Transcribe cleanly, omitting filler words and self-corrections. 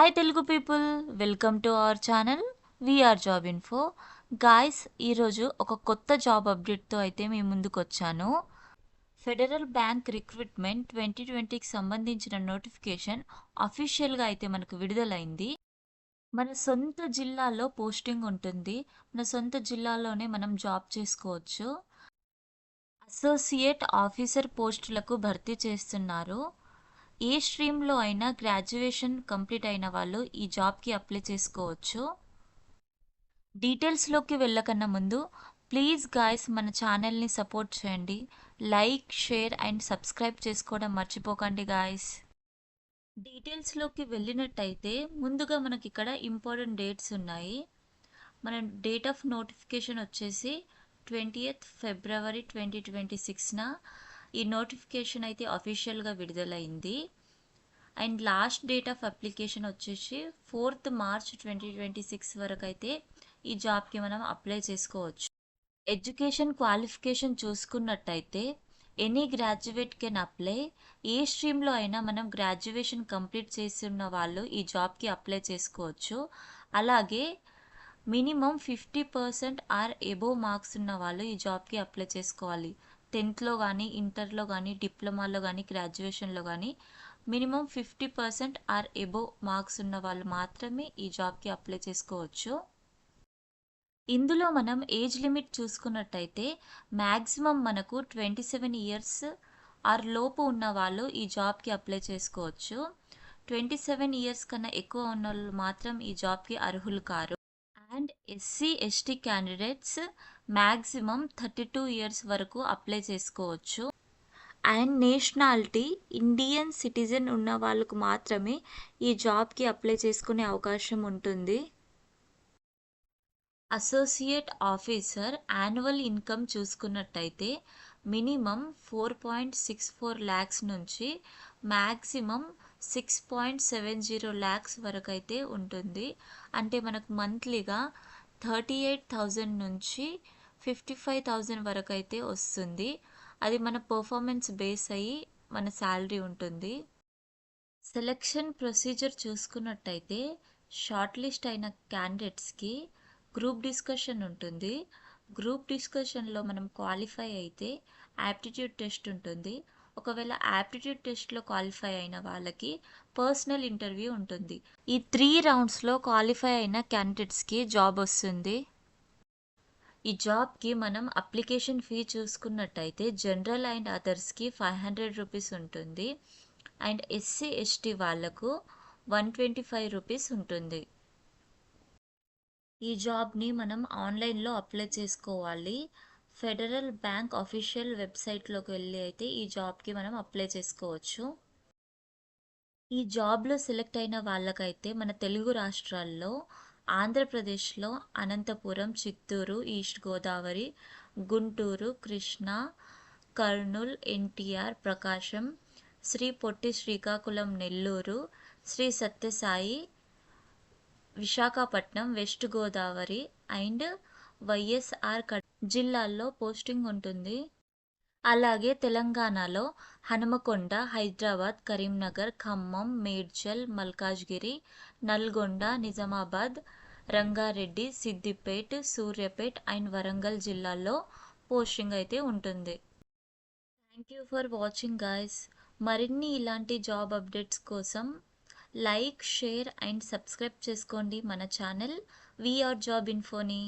Hi Telugu people, welcome to our channel VR job info. Guys, ఈరోజు ఒక కొత్త job అప్డేట్తో అయితే మీ ముందుకు వచ్చాను. ఫెడరల్ బ్యాంక్ రిక్రూట్మెంట్ 2020కి సంబంధించిన నోటిఫికేషన్ అఫీషియల్గా అయితే మనకు విడుదలైంది. మన సొంత జిల్లాలో పోస్టింగ్ ఉంటుంది. మన సొంత జిల్లాలోనే మనం జాబ్ చేసుకోవచ్చు. అసోసియేట్ ఆఫీసర్ పోస్టులకు భర్తీ చేస్తున్నారు. ఏ స్ట్రీమ్లో అయినా గ్రాడ్యుయేషన్ కంప్లీట్ అయిన వాళ్ళు ఈ జాబ్కి అప్లై చేసుకోవచ్చు. డీటెయిల్స్లోకి వెళ్ళకన్నా ముందు ప్లీజ్ గాయస్ మన ఛానల్ని సపోర్ట్ చేయండి. లైక్, షేర్ అండ్ సబ్స్క్రైబ్ చేసుకోవడం మర్చిపోకండి గాయస్. డీటెయిల్స్లోకి వెళ్ళినట్టయితే ముందుగా మనకి ఇక్కడ ఇంపార్టెంట్ డేట్స్ ఉన్నాయి. మన డేట్ ఆఫ్ నోటిఫికేషన్ వచ్చేసి 20th February 2026న ఈ నోటిఫికేషన్ అయితే అఫీషియల్గా విడుదలైంది. And last date of application వచ్చేసి 4th March 2026 వరకు అయితే ఈ జాబ్కి మనం అప్లై చేసుకోవచ్చు. ఎడ్యుకేషన్ క్వాలిఫికేషన్ చూసుకున్నట్టయితే ఎనీ గ్రాడ్యుయేట్ కెన్ అప్లై. ఏ స్ట్రీమ్లో అయినా మనం గ్రాడ్యుయేషన్ కంప్లీట్ చేస్తున్న వాళ్ళు ఈ జాబ్కి అప్లై చేసుకోవచ్చు. అలాగే మినిమం 50% ఆర్ ఎబోవ్ మార్క్స్ ఉన్న వాళ్ళు ఈ జాబ్కి అప్లై చేసుకోవాలి. 10th కానీ, ఇంటర్లో కానీ, డిప్లొమాలో కానీ, గ్రాడ్యుయేషన్లో కానీ మినిమం 50% ఆర్ ఎబోవ్ మార్క్స్ ఉన్న వాళ్ళు మాత్రమే ఈ జాబ్కి అప్లై చేసుకోవచ్చు. ఇందులో మనం ఏజ్ లిమిట్ చూసుకున్నట్టయితే మ్యాక్సిమం మనకు 27 years ఆర్ లోపు ఉన్న వాళ్ళు ఈ జాబ్కి అప్లై చేసుకోవచ్చు. 27 years కన్నా ఎక్కువ ఉన్న వాళ్ళు మాత్రం ఈ జాబ్కి అర్హులు car. And SC/ST candidates maximum 32 years వరకు అప్లై చేసుకోవచ్చు. అండ్ నేషనాలిటీ ఇండియన్ సిటిజన్ ఉన్న వాళ్ళకు మాత్రమే ఈ జాబ్కి అప్లై చేసుకునే అవకాశం ఉంటుంది. అసోసియేట్ ఆఫీసర్ యాన్యువల్ ఇన్కమ్ చూసుకున్నట్టయితే మినిమం 4.64 lakhs నుంచి మ్యాక్సిమం 6.70 lakhs వరకు అయితే ఉంటుంది. అంటే మనకు మంత్లీగా 38,000 నుంచి 55,000 వరకు అయితే వస్తుంది. అది మన పర్ఫార్మెన్స్ బేస్ అయ్యి మన శాలరీ ఉంటుంది. సెలక్షన్ ప్రొసీజర్ చూసుకున్నట్టయితే షార్ట్ లిస్ట్ అయిన క్యాండిడేట్స్కి గ్రూప్ డిస్కషన్ ఉంటుంది. గ్రూప్ డిస్కషన్లో మనం క్వాలిఫై అయితే యాప్టిట్యూడ్ టెస్ట్ ఉంటుంది. ఒకవేళ యాప్టిట్యూడ్ టెస్ట్లో క్వాలిఫై అయిన వాళ్ళకి పర్సనల్ ఇంటర్వ్యూ ఉంటుంది. ఈ 3 roundsలో క్వాలిఫై అయిన క్యాండిడేట్స్కి జాబ్ వస్తుంది. ఈ జాబ్కి మనం అప్లికేషన్ ఫీ చూసుకున్నట్టయితే జనరల్ అండ్ అదర్స్కి 500 rupees ఉంటుంది. అండ్ SC/ST వాళ్ళకు 125 rupees ఉంటుంది. ఈ జాబ్ని మనం ఆన్లైన్లో అప్లై చేసుకోవాలి. ఫెడరల్ బ్యాంక్ అఫీషియల్ వెబ్సైట్లోకి వెళ్ళి అయితే ఈ జాబ్కి మనం అప్లై చేసుకోవచ్చు. ఈ జాబ్లో సెలెక్ట్ అయిన వాళ్ళకైతే మన తెలుగు రాష్ట్రాల్లో ఆంధ్రప్రదేశ్లో Anantapuram, Chittoor, east Godavari, Guntur, Krishna, Kurnool, NTR, Prakasam, Sri Potti Srikakulam, Nellore, Sri Sathya Sai, Visakhapatnam, west Godavari and YSR జిల్లాల్లో పోస్టింగ్ ఉంటుంది. అలాగే తెలంగాణలో హనుమకొండ, హైదరాబాద్, కరీంనగర్, ఖమ్మం, మేడ్చల్, మల్కాజ్గిరి, నల్గొండ, నిజామాబాద్, రంగారెడ్డి, సిద్దిపేట్, సూర్యాపేట్ అండ్ వరంగల్ జిల్లాల్లో పోస్టింగ్ అయితే ఉంటుంది. Thank you for watching guys. మరిన్ని ఇలాంటి జాబ్ అప్డేట్స్ కోసం లైక్, షేర్ అండ్ సబ్స్క్రైబ్ చేసుకోండి మన ఛానల్ వీఆర్ జాబ్ ఇన్ఫోని.